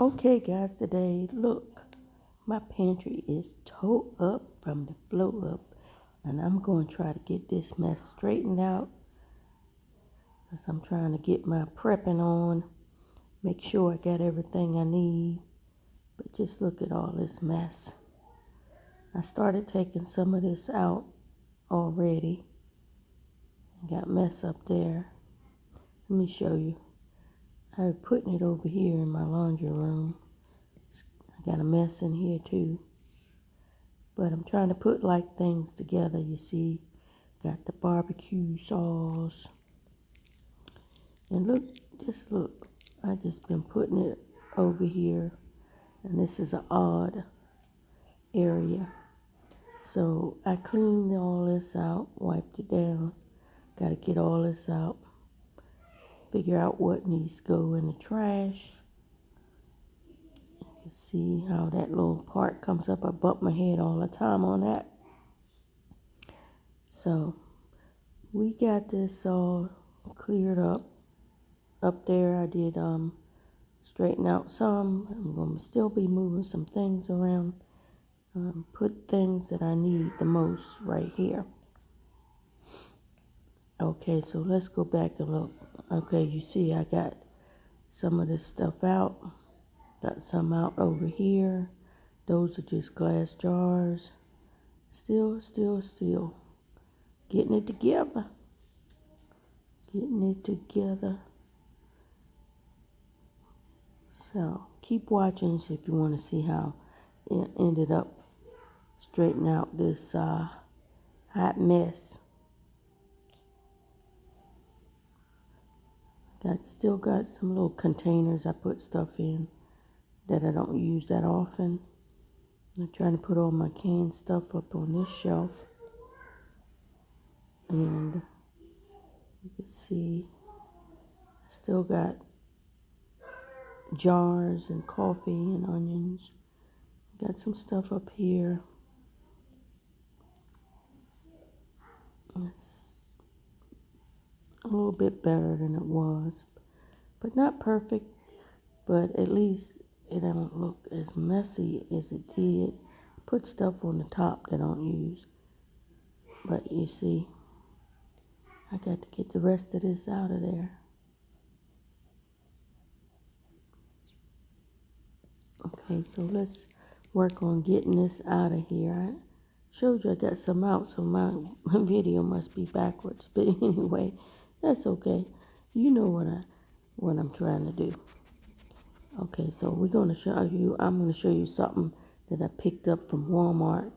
Okay guys, today look, my pantry is tore up from the floor up, and I'm going to try to get this mess straightened out because I'm trying to get my prepping on, make sure I got everything I need. But just look at all this mess. I started taking some of this out already. Got mess up there. Let me show you. I'm putting it over here in my laundry room. I got a mess in here too. But I'm trying to put like things together, you see. Got the barbecue sauce. And look, just look. I just been putting it over here. And this is an odd area. So I cleaned all this out, wiped it down. Got to get all this out. Figure out what needs to go in the trash. You can see how that little part comes up. I bump my head all the time on that. So we got this all cleared up. Up there I did straighten out some. I'm going to still be moving some things around. Put things that I need the most right here. Okay, so let's go back and look. Okay, you see I got some of this stuff out. Got some out over here. Those are just glass jars. Still. Getting it together. So, keep watching if you want to see how it ended up straightening out this hot mess. Still got some little containers I put stuff in that I don't use that often. I'm trying to put all my canned stuff up on this shelf. And you can see I still got jars and coffee and onions. Got some stuff up here. It's a little bit better than it was, but not perfect. But at least it don't look as messy as it did. Put stuff on the top that I don't use. But you see, I got to get the rest of this out of there. Okay, so let's work on getting this out of here. I showed you I got some out, so my video must be backwards. But anyway, that's okay. You know what I'm trying to do. Okay, so I'm going to show you something that I picked up from Walmart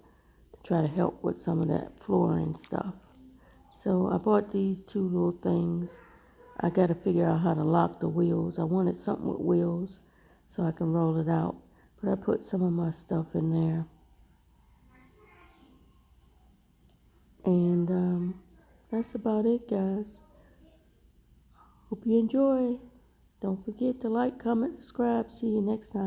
to try to help with some of that flooring stuff. So I bought these two little things. I got to figure out how to lock the wheels. I wanted something with wheels so I can roll it out. But I put some of my stuff in there. And that's about it, guys. Hope you enjoy. Don't forget to like, comment, subscribe. See you next time.